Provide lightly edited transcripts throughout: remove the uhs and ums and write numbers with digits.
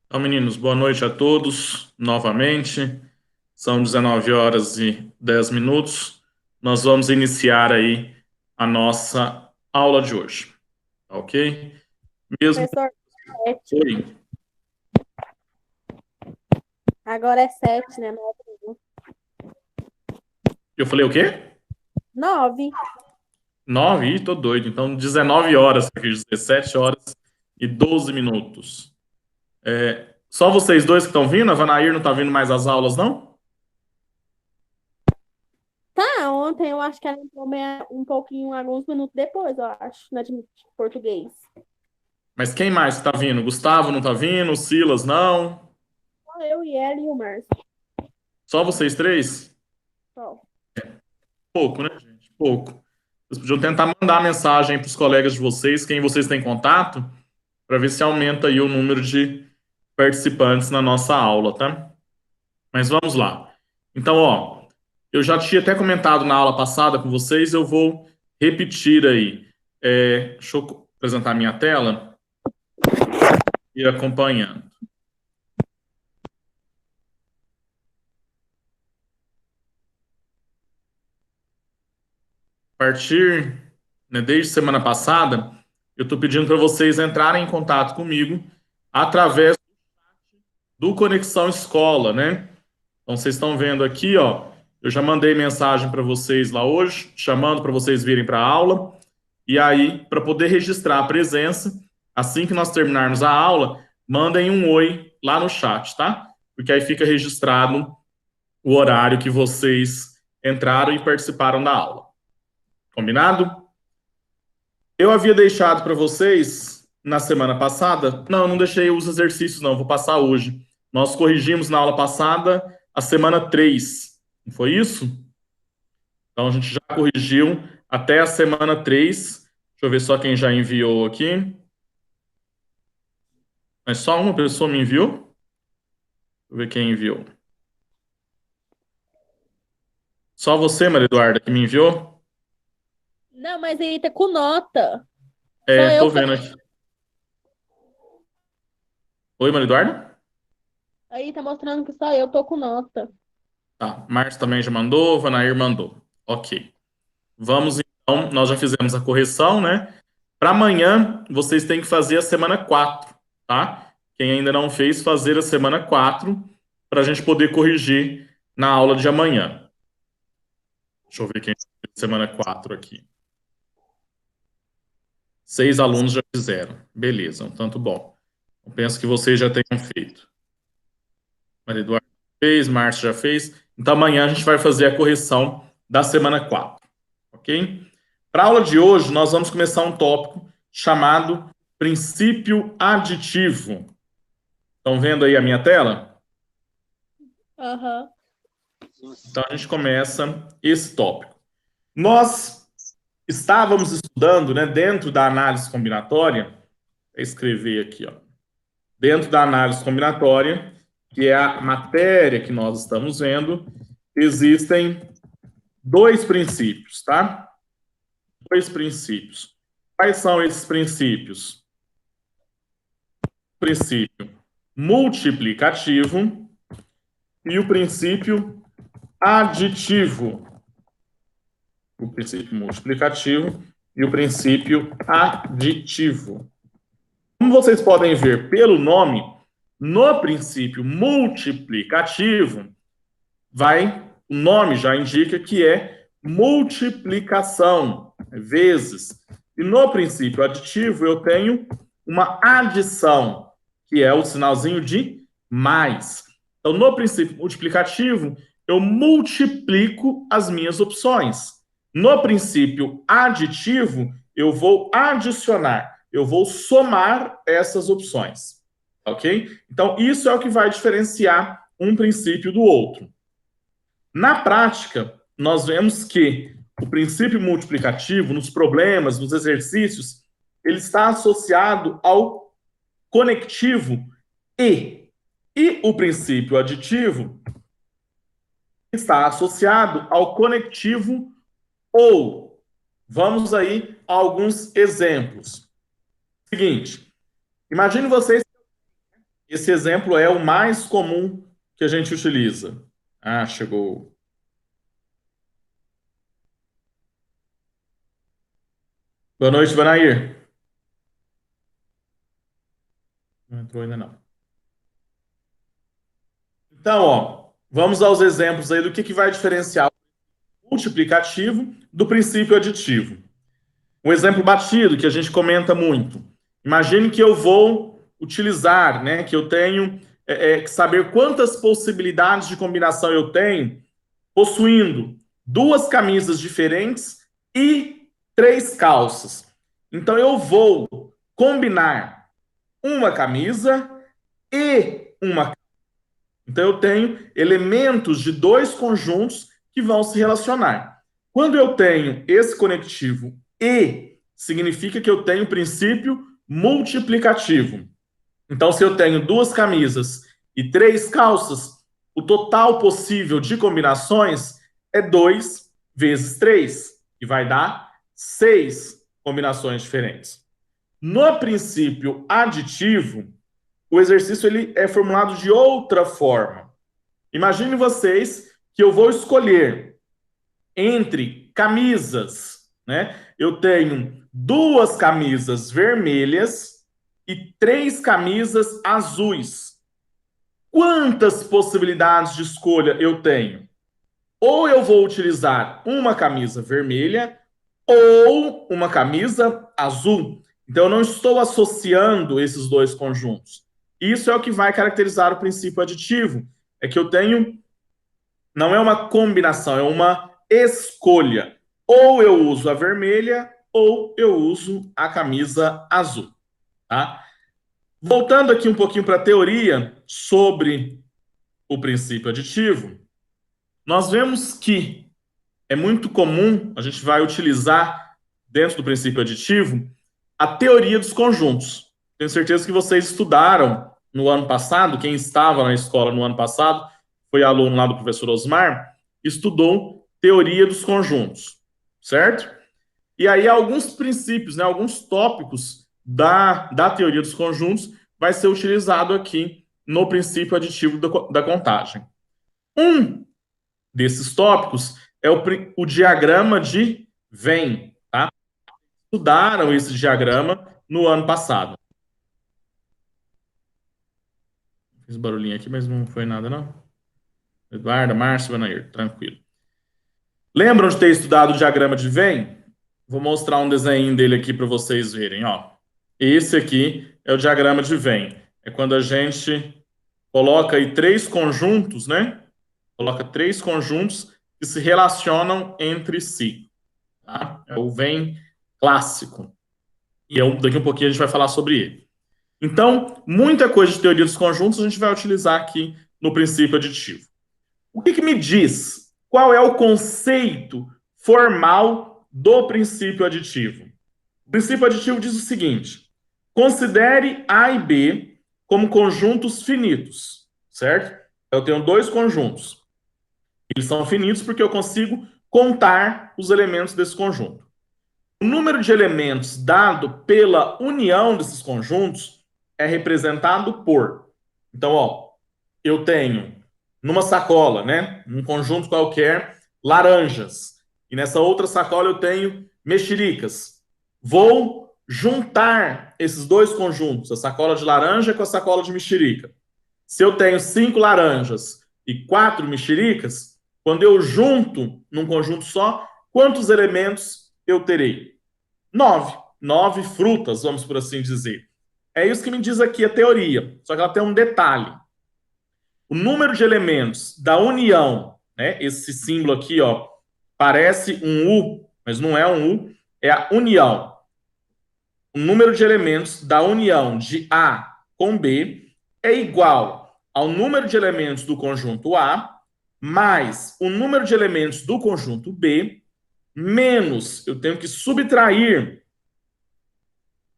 Então, meninos, boa noite a todos novamente. São 19 horas e 10 minutos. Nós vamos iniciar aí a nossa aula de hoje, tá ok? Mesmo. Professor, 7. Oi. Agora é 7, né? 9. Eu falei o quê? 9. 9? Ih, tô doido. Então, 19 horas, eu quis dizer, 7 horas e 12 minutos. Só vocês dois que estão vindo? A Vanair não tá vindo mais às aulas, não? Tá, ontem eu acho que ela entrou um pouquinho, alguns minutos depois, eu acho, na de português. Mas quem mais tá vindo? Gustavo não tá vindo? Silas não? Só eu e ela e o Márcio. Só vocês três? Só. Pouco, né, gente? Pouco. Vocês podiam tentar mandar mensagem para os colegas de vocês, quem vocês têm contato, para ver se aumenta aí o número de participantes na nossa aula, tá? Mas vamos lá. Então, ó, eu já tinha até comentado na aula passada com vocês, eu vou repetir aí. Deixa eu apresentar a minha tela e ir acompanhando. A partir, né, desde semana passada, eu estou pedindo para vocês entrarem em contato comigo através do Conexão Escola, né? Então vocês estão vendo aqui, ó, eu já mandei mensagem para vocês lá hoje, chamando para vocês virem para a aula. E aí, para poder registrar a presença, assim que nós terminarmos a aula, mandem um oi lá no chat, tá? Porque aí fica registrado o horário que vocês entraram e participaram da aula. Combinado? Eu havia deixado para vocês na semana passada. Não, eu não deixei os exercícios, não, vou passar hoje. Nós corrigimos na aula passada a semana 3. Não foi isso? Então a gente já corrigiu até a semana 3. Deixa eu ver só quem já enviou aqui. Mas só uma pessoa me enviou? Deixa eu ver quem enviou. Só você, Maria Eduarda, que me enviou? Não, mas aí tá com nota. Só É, eu tô que tô. vendo aqui. Oi, Maria Eduarda? Aí tá mostrando que só eu tô com nota. Tá. Márcio também já mandou, Vanair mandou. Ok. Vamos então, nós já fizemos a correção, né? Para amanhã, vocês têm que fazer a semana 4, tá? Quem ainda não fez, fazer a semana 4 para a gente poder corrigir na aula de amanhã. Deixa eu ver quem fez semana 4 aqui. 6 alunos já fizeram. Beleza, um tanto bom. Eu penso que vocês já tenham feito. Maria Eduarda fez, Márcio já fez. Então amanhã a gente vai fazer a correção da semana 4, ok? Para a aula de hoje, nós vamos começar um tópico chamado princípio aditivo. Estão vendo aí a minha tela? Aham. Então a gente começa esse tópico. Nós estávamos estudando, né, dentro da análise combinatória, vou escrever aqui, ó, dentro da análise combinatória, que é a matéria que nós estamos vendo, existem dois princípios, tá? Dois princípios. Quais são esses princípios? O princípio multiplicativo e o princípio aditivo. O princípio multiplicativo e o princípio aditivo. Como vocês podem ver pelo nome, no princípio multiplicativo, o nome já indica que é multiplicação, vezes. E no princípio aditivo eu tenho uma adição, que é o sinalzinho de mais. Então, no princípio multiplicativo, eu multiplico as minhas opções. No princípio aditivo, eu vou adicionar, eu vou somar essas opções. Ok? Então, isso é o que vai diferenciar um princípio do outro. Na prática, nós vemos que o princípio multiplicativo, nos problemas, nos exercícios, ele está associado ao conectivo e. E o princípio aditivo está associado ao conectivo ou. Vamos aí a alguns exemplos. Seguinte, imagine vocês Esse exemplo é o mais comum que a gente utiliza. Ah, chegou. Boa noite, Vanair. Não entrou ainda não. Então, ó, vamos aos exemplos aí do que vai diferenciar o multiplicativo do princípio aditivo. Um exemplo batido que a gente comenta muito. Imagine que eu vou utilizar, né, que eu tenho que saber quantas possibilidades de combinação eu tenho possuindo duas camisas diferentes e três calças. Então eu vou combinar uma camisa e uma. Então eu tenho elementos de dois conjuntos que vão se relacionar. Quando eu tenho esse conectivo e, significa que eu tenho o princípio multiplicativo. Então, se eu tenho duas camisas e três calças, o total possível de combinações é 2 vezes 3, que vai dar 6 combinações diferentes. No princípio aditivo, o exercício ele é formulado de outra forma. Imagine vocês que eu vou escolher entre camisas, né? Eu tenho duas camisas vermelhas e três camisas azuis. Quantas possibilidades de escolha eu tenho? Ou eu vou utilizar uma camisa vermelha ou uma camisa azul. Então, eu não estou associando esses dois conjuntos. Isso é o que vai caracterizar o princípio aditivo. É que eu tenho, não é uma combinação, é uma escolha. Ou eu uso a vermelha ou eu uso a camisa azul. Tá? Voltando aqui um pouquinho para a teoria sobre o princípio aditivo, nós vemos que é muito comum, a gente vai utilizar dentro do princípio aditivo, a teoria dos conjuntos. Tenho certeza que vocês estudaram no ano passado, quem estava na escola no ano passado, foi aluno lá do professor Osmar, estudou teoria dos conjuntos, certo? E aí alguns princípios, né, alguns tópicos da teoria dos conjuntos vai ser utilizado aqui no princípio aditivo da contagem. Um desses tópicos é o diagrama de Venn, tá? Estudaram esse diagrama no ano passado. Fiz barulhinho aqui, mas não foi nada, não. Eduardo, Márcio, Vanair, tranquilo. Lembram de ter estudado o diagrama de Venn? Vou mostrar um desenho dele aqui para vocês verem, ó. Esse aqui é o diagrama de Venn. É quando a gente coloca aí três conjuntos, né? Coloca três conjuntos que se relacionam entre si. Tá? É o Venn clássico. E daqui a um pouquinho a gente vai falar sobre ele. Então, muita coisa de teoria dos conjuntos a gente vai utilizar aqui no princípio aditivo. O que me diz? Qual é o conceito formal do princípio aditivo? O princípio aditivo diz o seguinte: considere A e B como conjuntos finitos, certo? Eu tenho dois conjuntos. Eles são finitos porque eu consigo contar os elementos desse conjunto. O número de elementos dado pela união desses conjuntos é representado por. Então, ó, eu tenho numa sacola, né, num conjunto qualquer, laranjas. E nessa outra sacola eu tenho mexericas. Vou juntar esses dois conjuntos, a sacola de laranja com a sacola de mexerica. Se eu tenho 5 laranjas e 4 mexericas, quando eu junto num conjunto só, quantos elementos eu terei? 9. 9 frutas, vamos por assim dizer. É isso que me diz aqui a teoria. Só que ela tem um detalhe. O número de elementos da união, né? Esse símbolo aqui, ó, parece um U, mas não é um U, é a união. O número de elementos da união de A com B é igual ao número de elementos do conjunto A mais o número de elementos do conjunto B menos, eu tenho que subtrair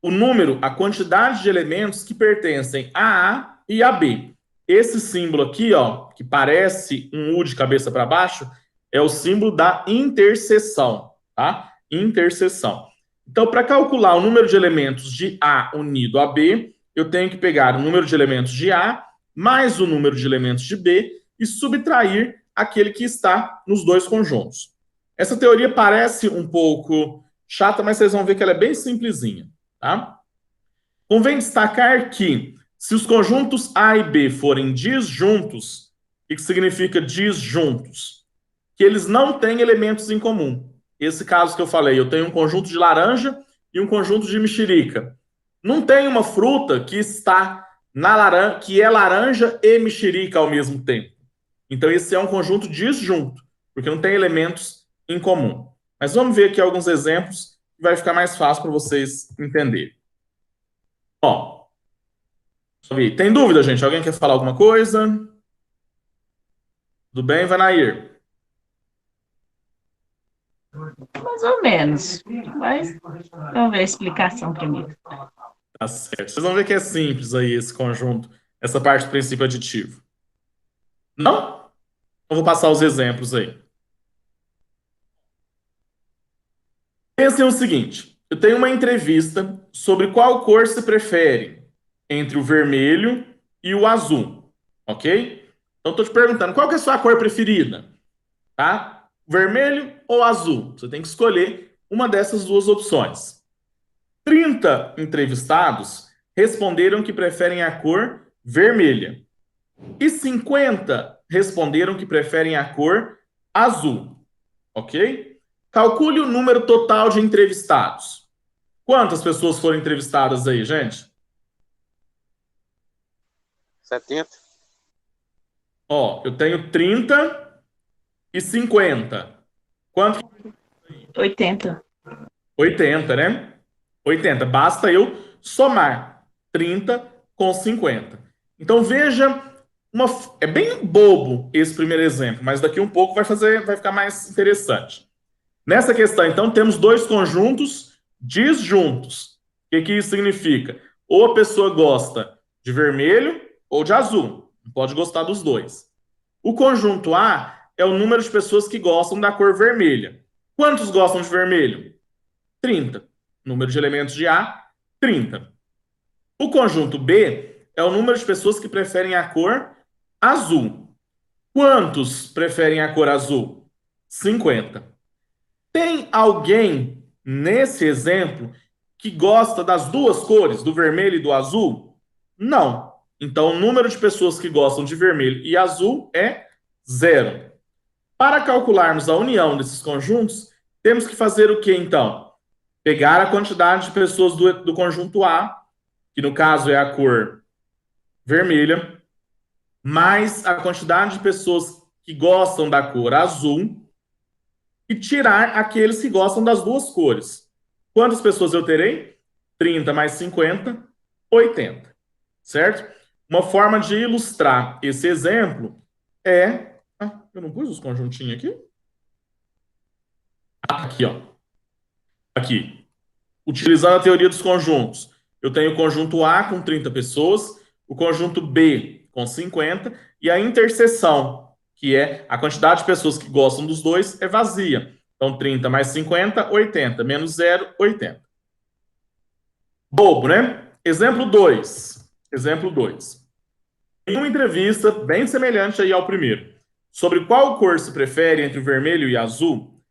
o número, a quantidade de elementos que pertencem a A e a B. Esse símbolo aqui, ó, que parece um U de cabeça para baixo, é o símbolo da interseção, tá? Interseção. Então, para calcular o número de elementos de A unido a B, eu tenho que pegar o número de elementos de A mais o número de elementos de B e subtrair aquele que está nos dois conjuntos. Essa teoria parece um pouco chata, mas vocês vão ver que ela é bem simplesinha, tá? Convém destacar que, se os conjuntos A e B forem disjuntos, o que significa disjuntos? Que eles não têm elementos em comum. Esse caso que eu falei, eu tenho um conjunto de laranja e um conjunto de mexerica. Não tem uma fruta que está na laranja, que é laranja e mexerica ao mesmo tempo. Então, esse é um conjunto disjunto, porque não tem elementos em comum. Mas vamos ver aqui alguns exemplos que vai ficar mais fácil para vocês entenderem. Ó, tem dúvida, gente? Alguém quer falar alguma coisa? Tudo bem, Vanair? Mais ou menos. Mas vamos ver a explicação primeiro. Tá certo. Vocês vão ver que é simples aí esse conjunto, essa parte do princípio aditivo. Não? Eu vou passar os exemplos aí. Pensem o seguinte: eu tenho uma entrevista sobre qual cor se prefere entre o vermelho e o azul, ok? Então, estou te perguntando, qual que é a sua cor preferida? Tá? Vermelho ou azul? Você tem que escolher uma dessas duas opções. 30 entrevistados responderam que preferem a cor vermelha. E 50 responderam que preferem a cor azul, ok? Calcule o número total de entrevistados. Quantas pessoas foram entrevistadas aí, gente? 70. Ó, eu tenho 30 e 50. Quanto? 80. 80, né? 80. Basta eu somar 30 com 50. Então veja, é bem bobo esse primeiro exemplo, mas daqui um pouco vai ficar mais interessante. Nessa questão, então, temos dois conjuntos disjuntos. O que isso significa? Ou a pessoa gosta de vermelho ou de azul. Não pode gostar dos dois. O conjunto A é o número de pessoas que gostam da cor vermelha. Quantos gostam de vermelho? 30. Número de elementos de A, 30. O conjunto B é o número de pessoas que preferem a cor azul. Quantos preferem a cor azul? 50. Tem alguém nesse exemplo que gosta das duas cores, do vermelho e do azul? Não. Então, o número de pessoas que gostam de vermelho e azul é 0. Para calcularmos a união desses conjuntos, temos que fazer o que, então? Pegar a quantidade de pessoas do conjunto A, que no caso é a cor vermelha, mais a quantidade de pessoas que gostam da cor azul, e tirar aqueles que gostam das duas cores. Quantas pessoas eu terei? 30 mais 50, 80. Certo? Uma forma de ilustrar esse exemplo é... Ah, eu não pus os conjuntinhos aqui? Aqui, ó. Aqui. Utilizando a teoria dos conjuntos. Eu tenho o conjunto A com 30 pessoas, o conjunto B com 50, e a interseção, que é a quantidade de pessoas que gostam dos dois, é vazia. Então, 30 mais 50, 80. Menos 0, 80. Bobo, né? Exemplo 2. Exemplo 2. Em uma entrevista bem semelhante aí ao primeiro, sobre qual cor se prefere entre o vermelho e azul,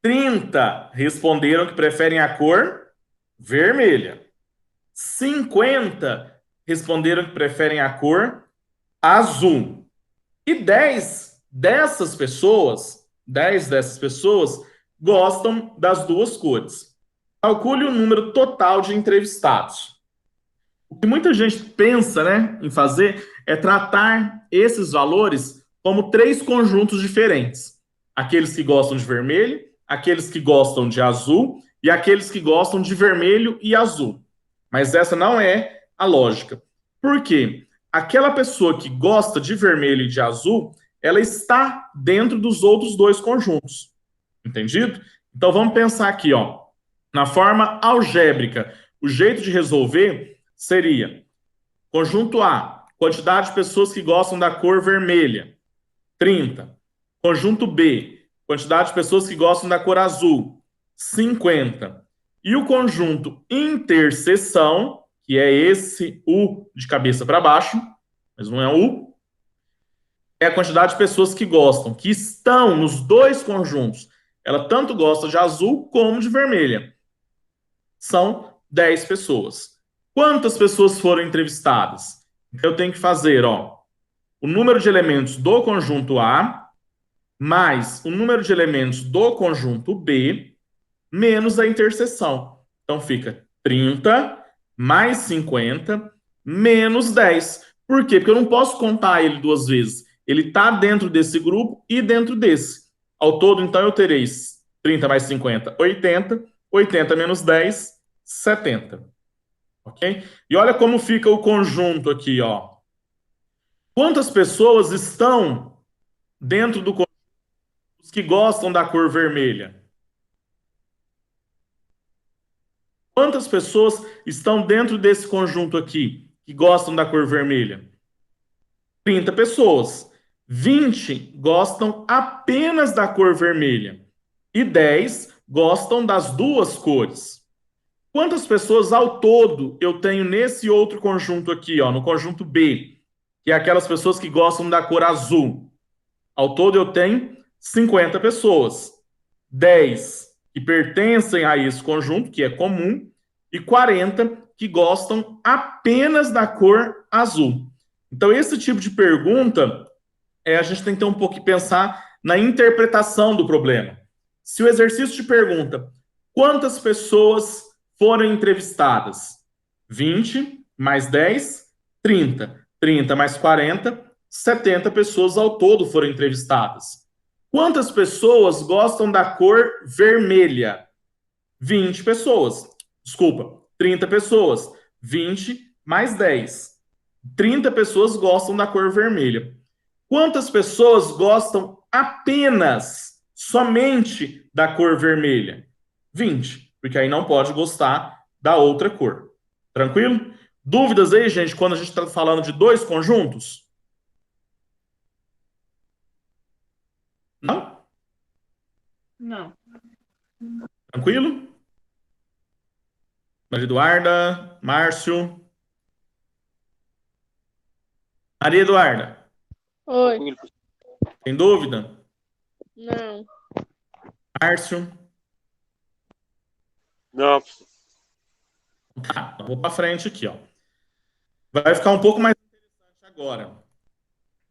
30 responderam que preferem a cor vermelha. 50 responderam que preferem a cor azul. E 10 dessas pessoas gostam das duas cores. Calcule o número total de entrevistados. O que muita gente pensa, né, em fazer é tratar esses valores como 3 conjuntos diferentes. Aqueles que gostam de vermelho, aqueles que gostam de azul e aqueles que gostam de vermelho e azul. Mas essa não é a lógica. Por quê? Aquela pessoa que gosta de vermelho e de azul, ela está dentro dos outros 2 conjuntos. Entendido? Então vamos pensar aqui, ó. Na forma algébrica, o jeito de resolver seria conjunto A, quantidade de pessoas que gostam da cor vermelha, 30. Conjunto B, quantidade de pessoas que gostam da cor azul, 50. E o conjunto interseção, que é esse U de cabeça para baixo, mas não é U, é a quantidade de pessoas que gostam, que estão nos dois conjuntos. Ela tanto gosta de azul como de vermelha. São 10 pessoas. Quantas pessoas foram entrevistadas? Eu tenho que fazer, ó, o número de elementos do conjunto A mais o número de elementos do conjunto B menos a interseção. Então fica 30 mais 50 menos 10. Por quê? Porque eu não posso contar ele duas vezes. Ele está dentro desse grupo e dentro desse. Ao todo, então, eu terei 30 mais 50, 80. 80 menos 10, 70. Ok? E olha como fica o conjunto aqui, ó. Quantas pessoas estão dentro do conjunto que gostam da cor vermelha? Quantas pessoas estão dentro desse conjunto aqui que gostam da cor vermelha? 30 pessoas. 20 gostam apenas da cor vermelha e 10 gostam das duas cores. Quantas pessoas ao todo eu tenho nesse outro conjunto aqui, ó, no conjunto B, que é aquelas pessoas que gostam da cor azul? Ao todo eu tenho 50 pessoas. 10 que pertencem a esse conjunto, que é comum, e 40 que gostam apenas da cor azul. Então, esse tipo de pergunta, a gente tem que ter um pouco que pensar na interpretação do problema. Se o exercício te pergunta quantas pessoas foram entrevistadas? 20 mais 10, 30. 30 mais 40, 70 pessoas ao todo foram entrevistadas. Quantas pessoas gostam da cor vermelha? 20 pessoas. Desculpa, 30 pessoas. 20 mais 10. 30 pessoas gostam da cor vermelha. Quantas pessoas gostam apenas, somente da cor vermelha? 20, porque aí não pode gostar da outra cor. Tranquilo? Dúvidas aí, gente, quando a gente está falando de dois conjuntos? Não? Não. Tranquilo? Maria Eduarda, Márcio. Maria Eduarda, Oi. tem dúvida? Não. Márcio? Não. Tá, então vou para frente aqui, ó. Vai ficar um pouco mais interessante agora.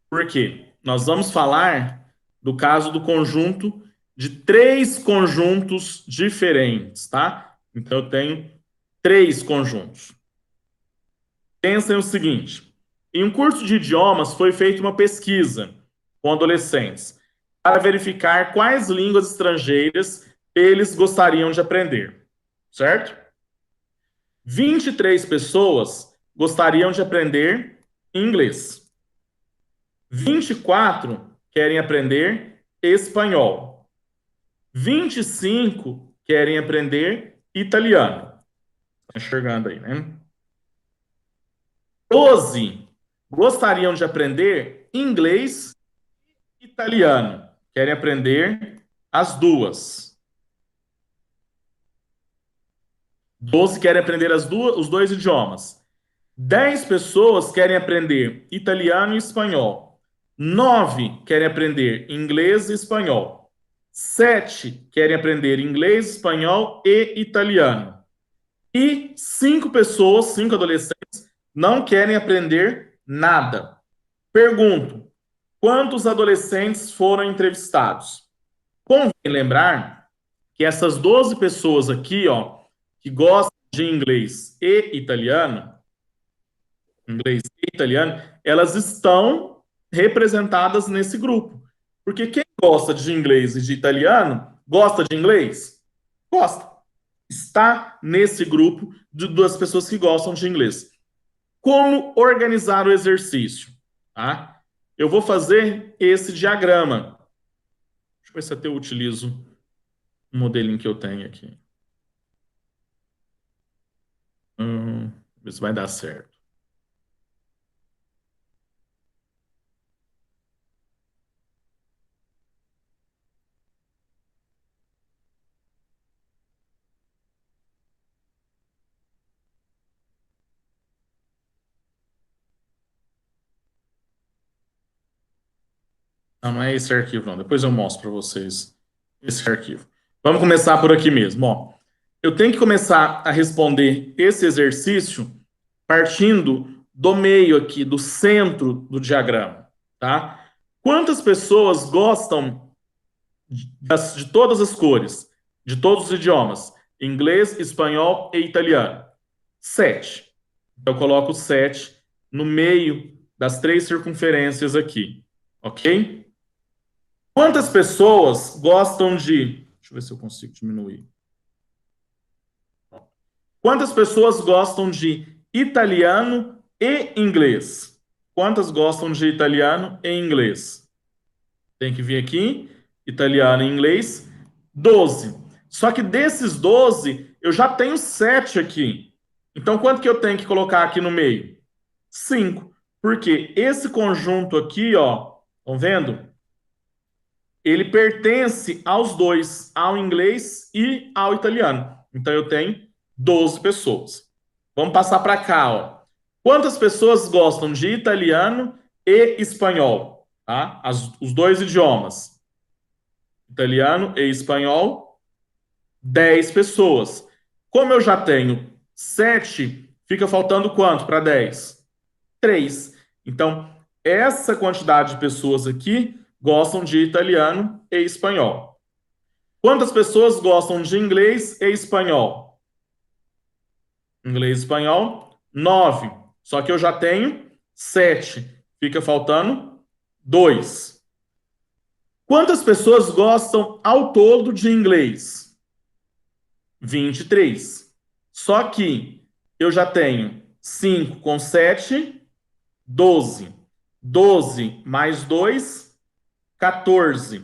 Por quê? Nós vamos falar do caso do conjunto de três conjuntos diferentes, tá? Então eu tenho três conjuntos. Pensem o seguinte: em um curso de idiomas foi feita uma pesquisa com adolescentes para verificar quais línguas estrangeiras eles gostariam de aprender, certo? 23 pessoas gostariam de aprender inglês. 24 querem aprender espanhol. 25 querem aprender italiano. Tá enxergando aí, né? 12 gostariam de aprender inglês e italiano. Querem aprender as duas. 12 querem aprender os dois idiomas. 10 pessoas querem aprender italiano e espanhol. 9 querem aprender inglês e espanhol. 7 querem aprender inglês, espanhol e italiano. E 5 pessoas, 5 adolescentes, não querem aprender nada. Pergunto: quantos adolescentes foram entrevistados? Convém lembrar que essas 12 pessoas aqui, ó, que gostam de inglês e italiano, elas estão representadas nesse grupo. Porque quem gosta de inglês e de italiano, gosta de inglês? Gosta. Está nesse grupo de duas pessoas que gostam de inglês. Como organizar o exercício? Tá? Eu vou fazer esse diagrama. Deixa eu ver se até eu utilizo o modelinho que eu tenho aqui. Ver se vai dar certo. Não, não é esse arquivo, não. Depois eu mostro para vocês esse arquivo. Vamos começar por aqui mesmo. Ó. Eu tenho que começar a responder esse exercício partindo do meio aqui, do centro do diagrama, tá? Quantas pessoas gostam de todas as cores, de todos os idiomas? Inglês, espanhol e italiano. 7. Então, eu coloco 7 no meio das 3 circunferências aqui, ok? Quantas pessoas gostam de... Deixa eu ver se eu consigo diminuir. Quantas pessoas gostam de italiano e inglês? Quantas gostam de italiano e inglês? Tem que vir aqui, italiano e inglês, 12. Só que desses 12, eu já tenho 7 aqui. Então, quanto que eu tenho que colocar aqui no meio? 5. Porque esse conjunto aqui, ó, estão vendo? Ele pertence aos dois, ao inglês e ao italiano. Então, eu tenho 12 pessoas. Vamos passar para cá, ó. Quantas pessoas gostam de italiano e espanhol? Tá? Os dois idiomas. Italiano e espanhol, 10 pessoas. Como eu já tenho 7, fica faltando quanto para 10? 3. Então, essa quantidade de pessoas aqui gostam de italiano e espanhol. Quantas pessoas gostam de inglês e espanhol? Inglês e espanhol, 9. Só que eu já tenho 7. Fica faltando 2. Quantas pessoas gostam ao todo de inglês? 23. Só que eu já tenho 5 com 7, 12. 12 mais 2, 14.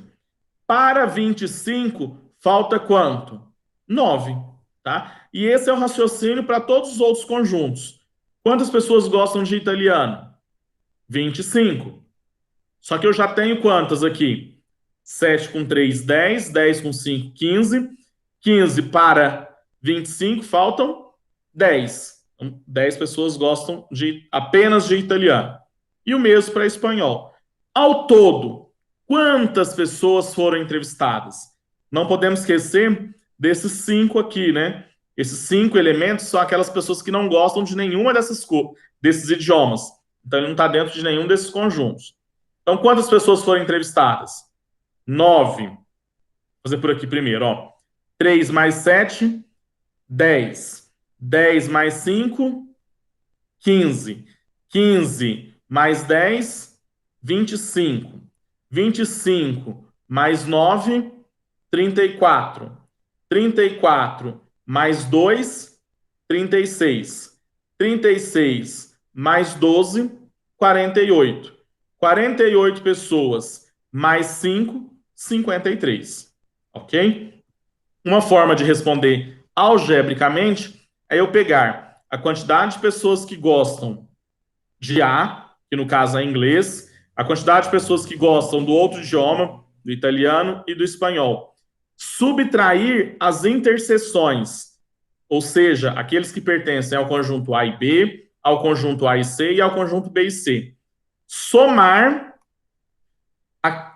Para 25, falta quanto? 9. Tá? E esse é o raciocínio para todos os outros conjuntos. Quantas pessoas gostam de italiano? 25. Só que eu já tenho quantas aqui? 7 com 3, 10. 10 com 5, 15. 15 para 25, faltam 10. Então, 10 pessoas gostam apenas de italiano. E o mesmo para espanhol. Ao todo, quantas pessoas foram entrevistadas? Não podemos esquecer desses 5 aqui, né? Esses 5 elementos são aquelas pessoas que não gostam de nenhuma desses idiomas. Então, ele não está dentro de nenhum desses conjuntos. Então, quantas pessoas foram entrevistadas? 9. Vou fazer por aqui primeiro, ó. 3 mais 7, 10. 10 mais 5, 15. 15 mais 10, 25. 25 mais 9, 34. 34 mais 2, 36. 36 mais 12, 48. 48 pessoas mais 5, 53. Ok? Uma forma de responder algebricamente é eu pegar a quantidade de pessoas que gostam de A, que no caso é inglês, a quantidade de pessoas que gostam do outro idioma, do italiano e do espanhol. Subtrair as interseções, ou seja, aqueles que pertencem ao conjunto A e B, ao conjunto A e C e ao conjunto B e C. Somar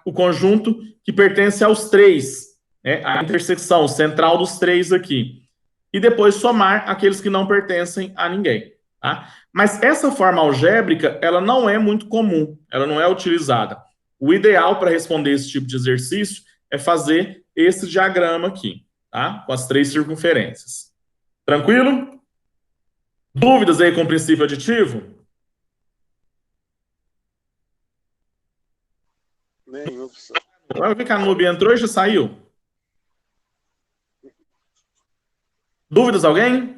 o conjunto que pertence aos três, né? A intersecção central dos três aqui. E depois somar aqueles que não pertencem a ninguém. Tá? Mas essa forma algébrica, ela não é muito comum, ela não é utilizada. O ideal para responder esse tipo de exercício é fazer esse diagrama aqui, tá? Com as 3 circunferências. Tranquilo? Dúvidas aí com o princípio aditivo? Nenhum, professor. Vai ver que a Nube entrou e já saiu. Dúvidas alguém?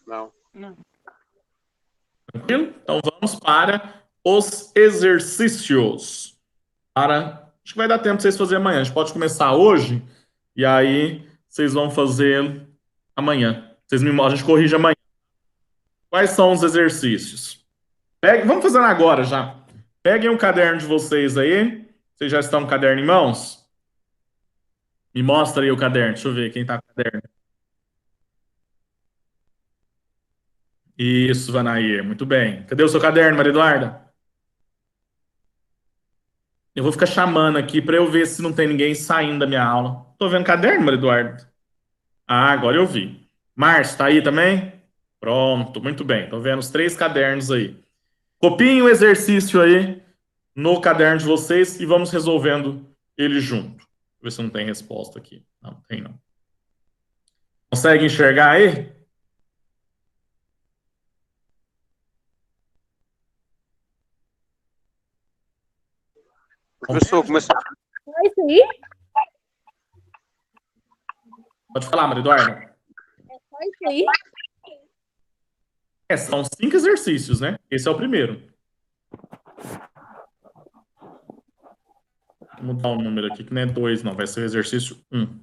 Não. Tranquilo? Então vamos para os exercícios. Acho que vai dar tempo para vocês fazerem amanhã. A gente pode começar hoje e aí vocês vão fazer amanhã. A gente corrige amanhã. Quais são os exercícios? Vamos fazendo agora já. Peguem o caderno de vocês aí. Vocês já estão com o caderno em mãos? Me mostra aí o caderno. Deixa eu ver quem está com o caderno. Isso, Vanair. Muito bem. Cadê o seu caderno, Maria Eduarda? Eu vou ficar chamando aqui para eu ver se não tem ninguém saindo da minha aula. Tô vendo caderno, Maria Eduardo? Ah, agora eu vi. Márcio, tá aí também? Pronto, muito bem. Tô vendo os 3 cadernos aí. Copiem o exercício aí no caderno de vocês e vamos resolvendo ele junto. Deixa eu ver se não tem resposta aqui. Não, tem não. Consegue enxergar aí? Professor, começou. É isso aí? Pode falar, Maria Eduarda. É isso aí? São 5 exercícios, né? Esse é o primeiro. Vou mudar o número aqui, que não é 2, não. Vai ser o exercício 1.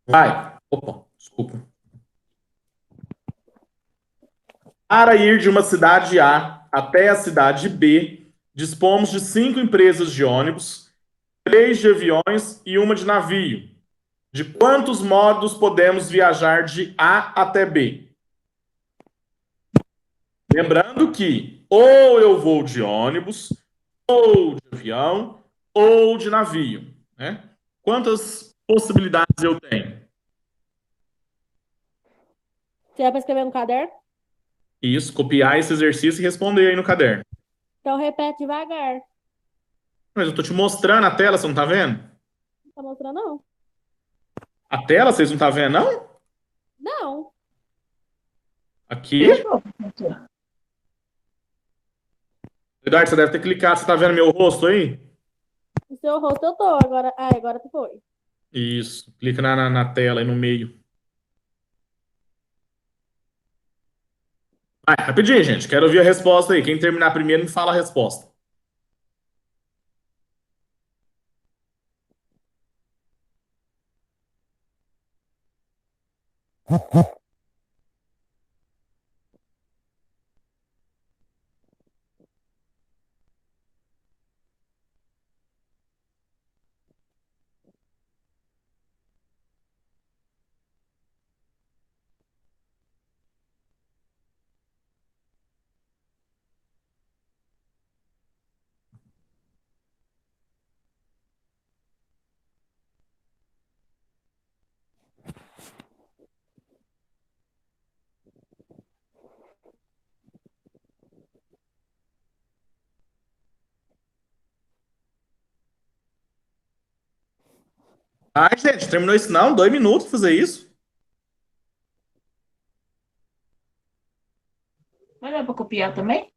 Vai. Opa, desculpa. Para ir de uma cidade A até a cidade B, dispomos de 5 empresas de ônibus, 3 de aviões e uma de navio. De quantos modos podemos viajar de A até B? Lembrando que ou eu vou de ônibus, ou de avião, ou de navio, né? Quantas possibilidades eu tenho? Você vai para escrever no caderno? Isso, copiar esse exercício e responder aí no caderno. Então repete devagar. Mas eu tô te mostrando a tela, você não tá vendo? Não tá mostrando, não? A tela, vocês não tá vendo, não? Não. Aqui? Fechou, professor. Eduardo, você deve ter clicado, você tá vendo meu rosto aí? O seu rosto eu tô agora. Ah, agora tu foi. Isso, clica na tela aí no meio. Vai, rapidinho, gente, quero ouvir a resposta aí. Quem terminar primeiro me fala a resposta. Ai, gente, terminou isso não? 2 minutos pra fazer isso? Mas é para copiar também?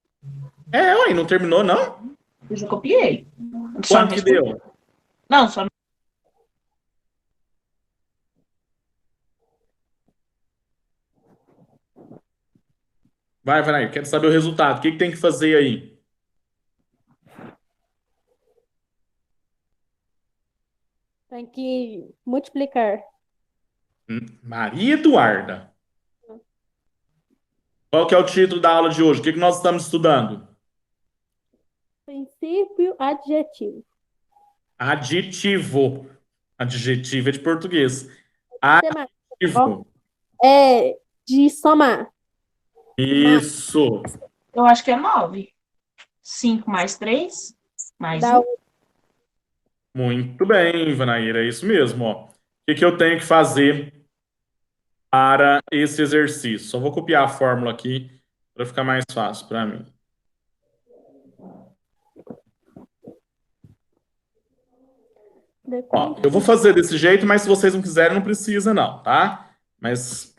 É, ué, não terminou, não? Eu já copiei. Só Quanto não que respondi. deu? Não, só não. Vai, quero saber o resultado. O que que tem que fazer aí? Tem que multiplicar. Maria Eduarda. Qual que é o título da aula de hoje? O que que nós estamos estudando? Princípio adjetivo. Aditivo. Adjetivo é de português. Matemática. Aditivo. É de somar. Isso. Eu acho que é 9. 5 mais 3, mais Dá 1. Muito bem, Vanaíra, é isso mesmo, ó. O que que eu tenho que fazer para esse exercício? Só vou copiar a fórmula aqui para ficar mais fácil para mim. Ó, eu vou fazer desse jeito, mas se vocês não quiserem, não precisa não, tá? Mas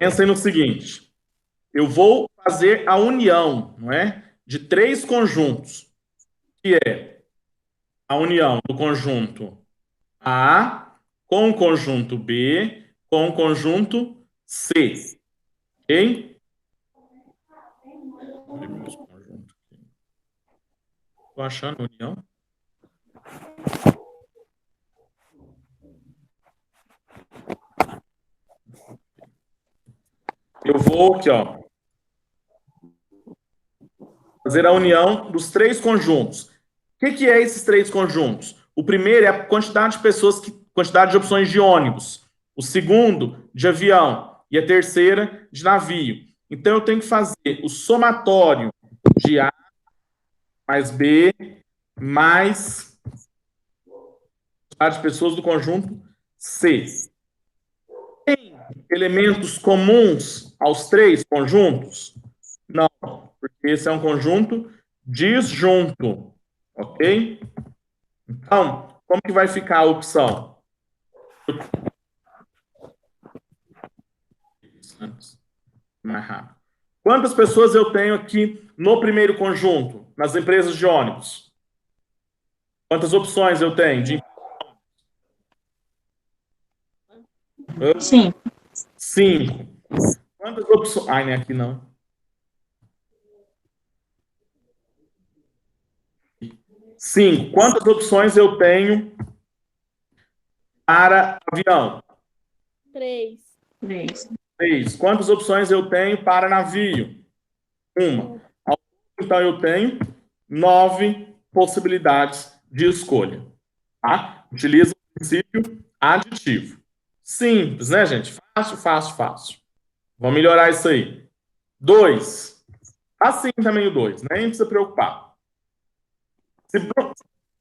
pensem no seguinte, eu vou fazer a união, não é? De 3 conjuntos, que é a união do conjunto A com o conjunto B com o conjunto C, ok? Estou achando a união. Eu vou aqui, ó, fazer a união dos 3 conjuntos. O que é esses 3 conjuntos? O primeiro é a quantidade de pessoas, quantidade de opções de ônibus. O segundo, de avião. E a terceira, de navio. Então, eu tenho que fazer o somatório de A mais B mais quantidade de pessoas do conjunto C. Tem elementos comuns aos três conjuntos? Não, porque esse é um conjunto disjunto, ok? Então, como que vai ficar a opção? Mais rápido. Quantas pessoas eu tenho aqui no primeiro conjunto, nas empresas de ônibus? Quantas opções eu tenho? Sim. 5. Quantas opções? Ai, nem aqui não. 5. Quantas opções eu tenho para avião? 3. 3. 3. Quantas opções eu tenho para navio? 1. Então, eu tenho 9 possibilidades de escolha. Tá? Utiliza o princípio aditivo. Simples, né, gente? Fácil, fácil, fácil. Vamos melhorar isso aí. 2. Assim também o 2, nem precisa preocupar.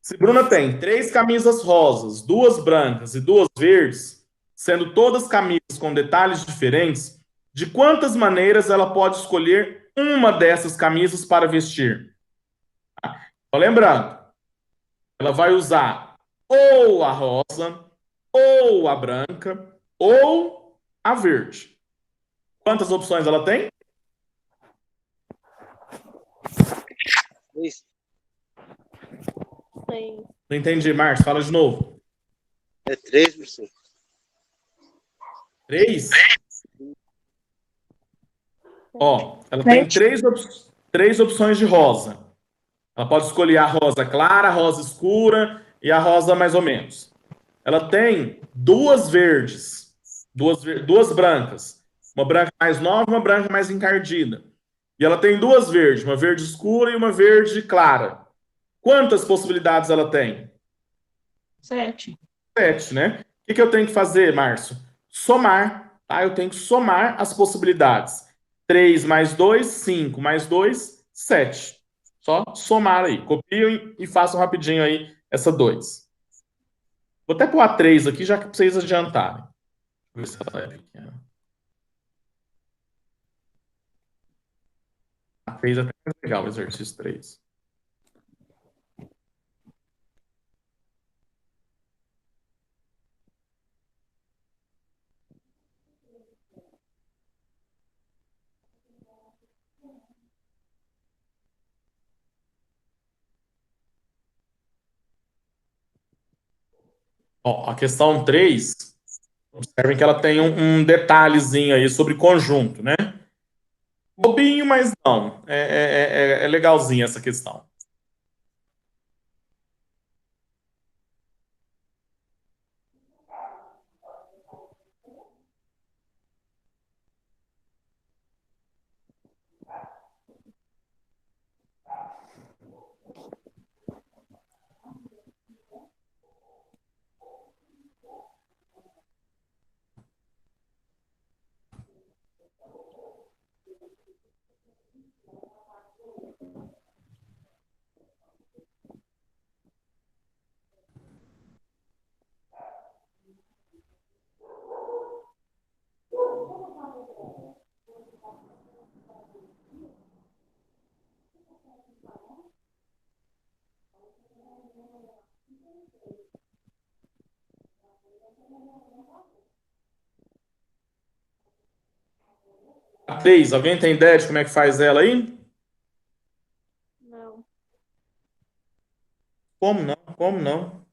Se Bruna tem 3 camisas rosas, 2 brancas e 2 verdes, sendo todas camisas com detalhes diferentes, de quantas maneiras ela pode escolher uma dessas camisas para vestir? Então, lembrando, ela vai usar ou a rosa, ou a branca, ou a verde. Quantas opções ela tem? 3. Não entendi, Márcio. Fala de novo. É 3, professor. 3? Ó, ela tem três opções de rosa. Ela pode escolher a rosa clara, a rosa escura e a rosa mais ou menos. Ela tem 2 verdes, duas brancas. Uma branca mais nova e uma branca mais encardida. E ela tem 2 verdes, uma verde escura e uma verde clara. Quantas possibilidades ela tem? 7. 7, né? O que eu tenho que fazer, Márcio? Somar, tá? Eu tenho que somar as possibilidades. 3 mais 2, 5 mais 2, 7. Só somar aí. Copiem e façam rapidinho aí essa 2. Vou até pôr a 3 aqui, já que vocês adiantarem. Deixa eu ver se ela é pequena. A 3 é até mais legal, o exercício 3. Ó, a questão 3, observem que ela tem um detalhezinho aí sobre conjunto, né? Bobinho, mas não. É legalzinha essa questão. A 3, alguém tem ideia de como é que faz ela aí? Não. Como não? Como não?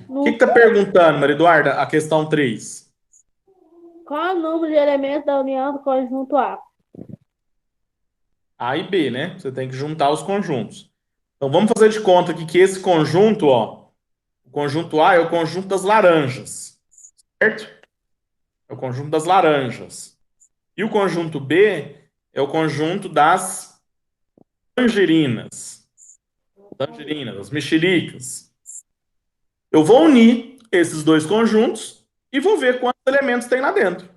O que tá perguntando, Maria Eduarda, a questão 3? Qual é o número de elementos da união do conjunto A? A e B, né? Você tem que juntar os conjuntos. Então vamos fazer de conta aqui que esse conjunto, ó, o conjunto A é o conjunto das laranjas, certo? É o conjunto das laranjas. E o conjunto B é o conjunto das tangerinas. Tangerinas, as mexericas. Eu vou unir esses dois conjuntos e vou ver quantos elementos tem lá dentro.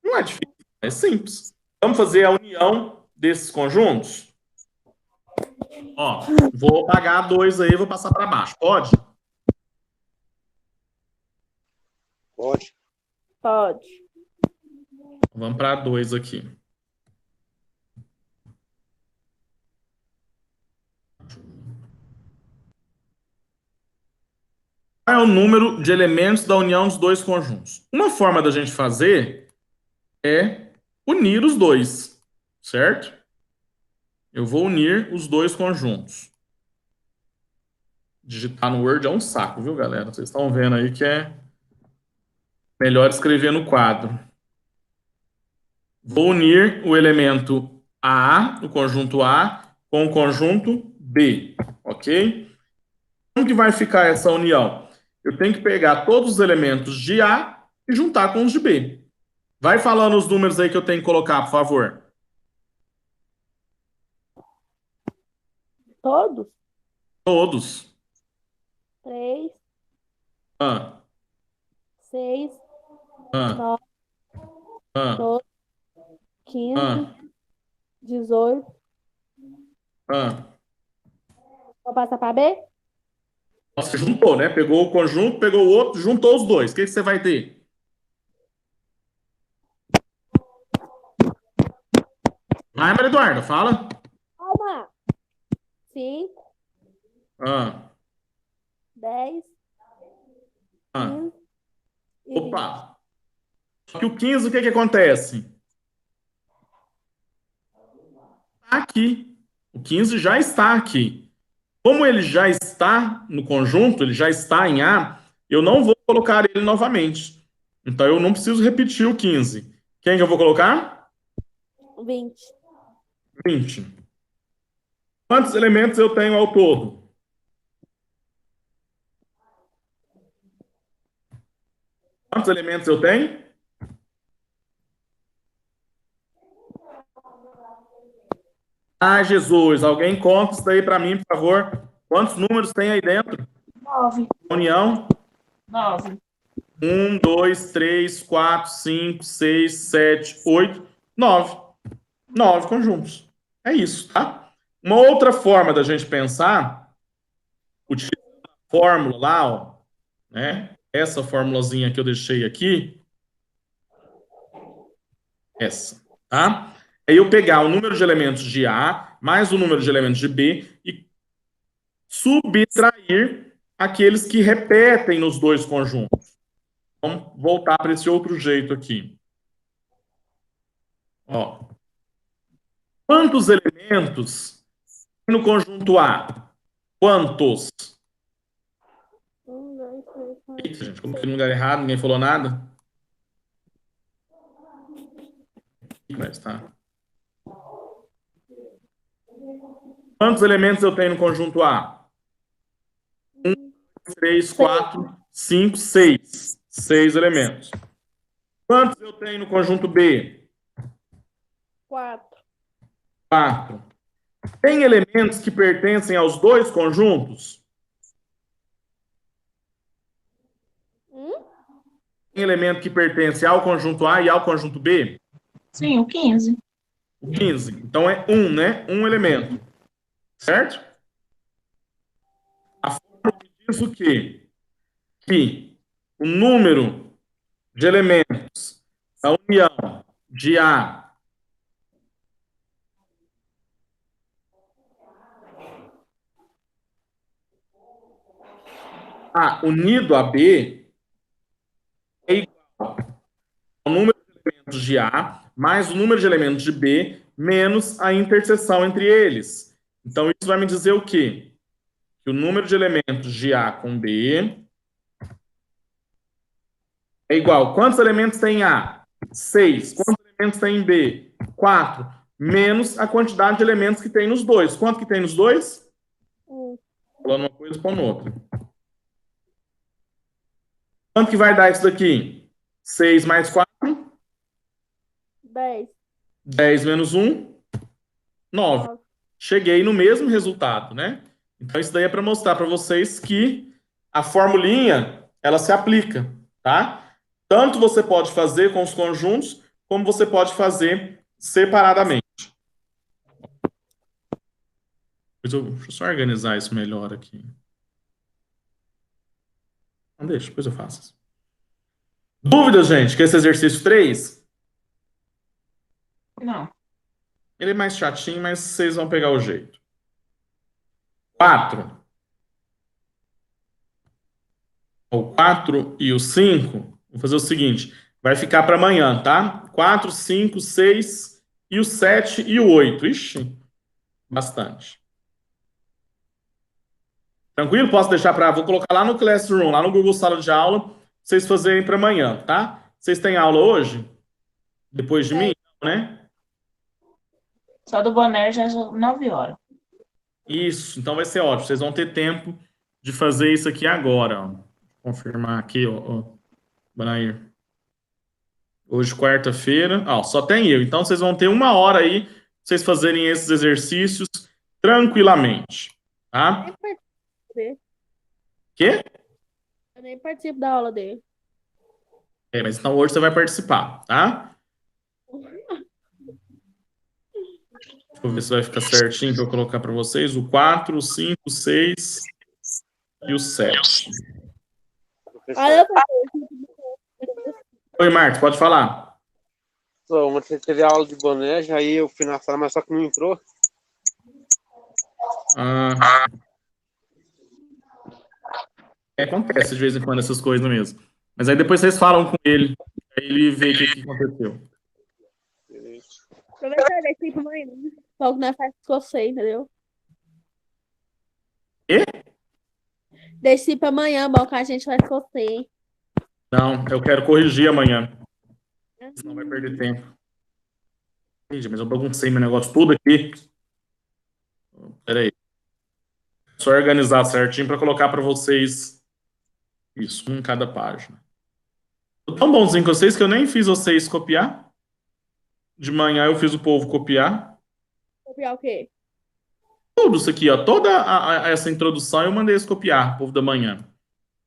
Não é difícil. É simples. Vamos fazer a união desses conjuntos? Ó, vou apagar 2 aí, vou passar para baixo. Pode? Pode. Pode. Vamos para 2 aqui. Qual é o número de elementos da união dos dois conjuntos? Uma forma da gente fazer é unir os dois, certo? Eu vou unir os dois conjuntos. Digitar no Word é um saco, viu, galera? Vocês estão vendo aí que é melhor escrever no quadro. Vou unir o elemento A, o conjunto A, com o conjunto B, ok? Como que vai ficar essa união? Eu tenho que pegar todos os elementos de A e juntar com os de B. Vai falando os números aí que eu tenho que colocar, por favor. Todos? Todos. 3, Ah, 6, ah, 9, ah, 12, 15, ah, 18. ah. Vou passar para B? Você juntou, né? Pegou o conjunto, pegou o outro, juntou os dois. O que que você vai ter? Vai, Maria Eduarda, fala. Calma. 5, Ah, 10, ah. 15 e 20. Opa. Só que o 15, o que que acontece? Tá aqui. O 15 já está aqui. Como ele já está no conjunto, ele já está em A, eu não vou colocar ele novamente. Então eu não preciso repetir o 15. Quem que eu vou colocar? 20. 20. Quantos elementos eu tenho ao todo? Quantos elementos eu tenho? Ah, Jesus, alguém conta isso daí para mim, por favor. Quantos números tem aí dentro? 9. União? 9. 1, 2, 3, 4, 5, 6, 7, 8, 9. 9 conjuntos. É isso, tá? Uma outra forma da gente pensar, utilizando a fórmula lá, ó, né? Essa formulazinha que eu deixei aqui, essa, tá? É eu pegar o número de elementos de A mais o número de elementos de B e subtrair aqueles que repetem nos dois conjuntos. Vamos voltar para esse outro jeito aqui. Ó. Quantos elementos tem no conjunto A? Quantos? 1, 2, 3, 4. Eita, gente, como que no lugar errado, ninguém falou nada? Mas tá. Quantos elementos eu tenho no conjunto A? 3, 4, 5, 6. 6 elementos. Quantos eu tenho no conjunto B? 4. 4. Tem elementos que pertencem aos dois conjuntos? Tem elemento que pertence ao conjunto A e ao conjunto B? Sim, o 15. O 15. Então é 1, né? Um elemento. Certo? A fórmula diz o quê? Que o número de elementos da união de A unido a B é igual ao número de elementos de A mais o número de elementos de B menos a interseção entre eles. Então, isso vai me dizer o quê? Que o número de elementos de A com B é igual. Quantos elementos tem em A? 6. Quantos elementos tem em B? 4. Menos a quantidade de elementos que tem nos dois. Quanto que tem nos dois? 1. Falando uma coisa, pondo outra. Quanto que vai dar isso daqui? 6 mais 4? 10. 10 menos 1? 9. Cheguei no mesmo resultado, né? Então, isso daí é para mostrar para vocês que a formulinha, ela se aplica, tá? Tanto você pode fazer com os conjuntos, como você pode fazer separadamente. Deixa eu só organizar isso melhor aqui. Não deixa, depois eu faço isso. Dúvidas, gente? Que esse exercício 3, Não. ele é mais chatinho, mas vocês vão pegar o jeito. 4. O 4 e o 5, vou fazer o seguinte, vai ficar para amanhã, tá? 4, 5, 6 e o 7 e o 8. Ixi, bastante. Tranquilo? Posso deixar para... Vou colocar lá no Classroom, lá no Google Sala de Aula, pra vocês fazerem para amanhã, tá? Vocês têm aula hoje? Depois de mim, né? Só do boné já é 9 horas. Isso, então vai ser ótimo. Vocês vão ter tempo de fazer isso aqui agora, ó. Vou confirmar aqui, ó. Banair. Hoje, quarta-feira. Ó, só tem eu. Então, vocês vão ter 1 hora aí pra vocês fazerem esses exercícios tranquilamente. Tá? Nem participo dele. Quê? Eu nem participo da aula dele. Mas então hoje você vai participar, tá? Deixa eu ver se vai ficar certinho para eu colocar para vocês. O 4, o 5, o 6 e o 7. Olha, Oi, Marcos, pode falar. Ontem teve aula de boné, já aí eu fui na sala, mas só que não entrou. Acontece de vez em quando essas coisas mesmo. Mas aí depois vocês falam com ele. Aí ele vê o que aconteceu. professor, deixa pra amanhã. Logo na faz com você, entendeu? Quê? Deixa pra amanhã, bom, que a gente vai com você. Não, eu quero corrigir amanhã. Senão vai perder tempo. Ih, mas eu baguncei meu negócio tudo aqui. Peraí. Só organizar certinho para colocar para vocês isso, um em cada página. Tô tão bonzinho com vocês que eu nem fiz vocês copiar. De manhã eu fiz o povo copiar. Copiar o quê? Tudo isso aqui, ó. Toda essa introdução eu mandei eles copiar, povo da manhã.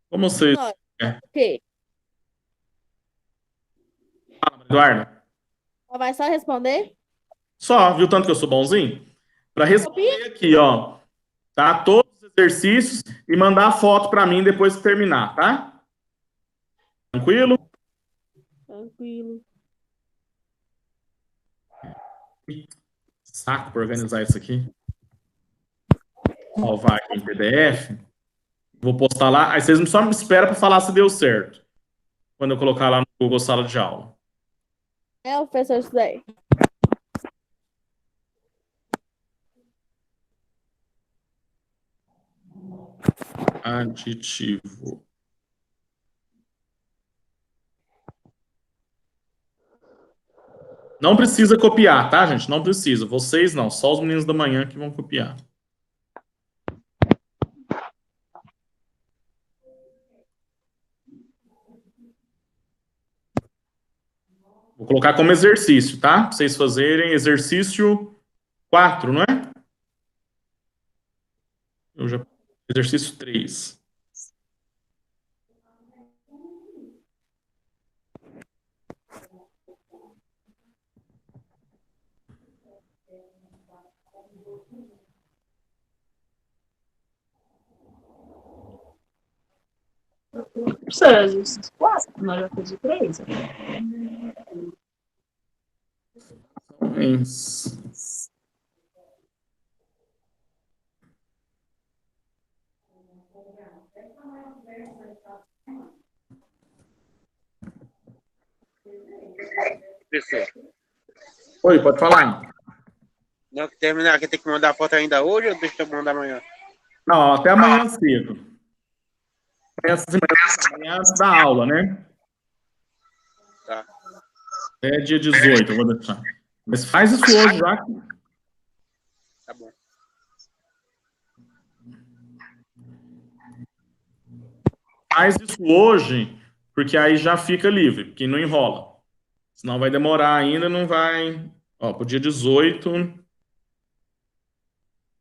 Como vocês. Não, É. o quê? Eduardo? Ela vai só responder? Só, viu tanto que eu sou bonzinho? Para responder aqui, ó. Tá? Todos os exercícios e mandar a foto para mim depois que terminar, tá? Tranquilo? Tranquilo. Saco para organizar isso aqui. Salvar aqui em PDF. Vou postar lá. Aí vocês só me esperam para falar se deu certo. Quando eu colocar lá no Google Sala de Aula. É o professor José. Aditivo. Não precisa copiar, tá, gente? Não precisa. Vocês não. Só os meninos da manhã que vão copiar. Vou colocar como exercício, tá? Pra vocês fazerem exercício 4, não é? Exercício 3. Professora, exercício 4, nós já fizemos o 3. Professor, Oi, pode falar. não que terminar aqui, tem que mandar a foto ainda hoje ou deixa eu mandar amanhã? Não, até amanhã cedo. Amanhã da aula, né? Tá. É dia 18, eu vou deixar. Mas faz isso hoje já. Tá bom. Faz isso hoje, porque aí já fica livre, porque não enrola. Senão vai demorar ainda, não vai. Ó, pro dia 18,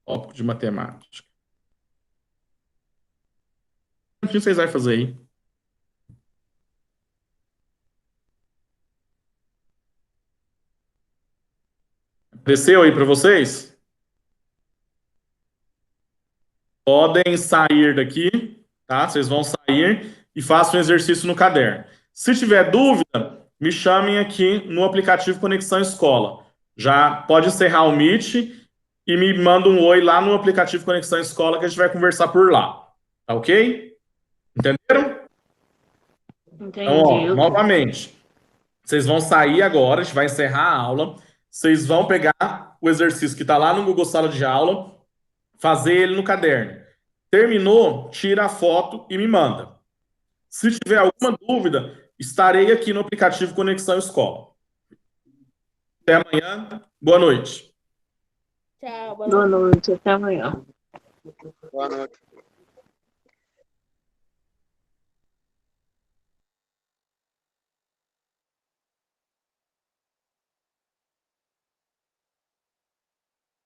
tópico de matemática. O que vocês vão fazer aí? Desceu aí para vocês? Podem sair daqui, tá? Vocês vão sair e façam um exercício no caderno. Se tiver dúvida, me chamem aqui no aplicativo Conexão Escola. Já pode encerrar o Meet e me manda um oi lá no aplicativo Conexão Escola que a gente vai conversar por lá. Tá ok? Entenderam? Entendi. Então, ó, novamente, vocês vão sair agora, a gente vai encerrar a aula. Vocês vão pegar o exercício que está lá no Google Sala de Aula, fazer ele no caderno. Terminou, tira a foto e me manda. Se tiver alguma dúvida, estarei aqui no aplicativo Conexão Escola. Até amanhã. Boa noite. Tchau, Boa noite, até amanhã. Boa noite.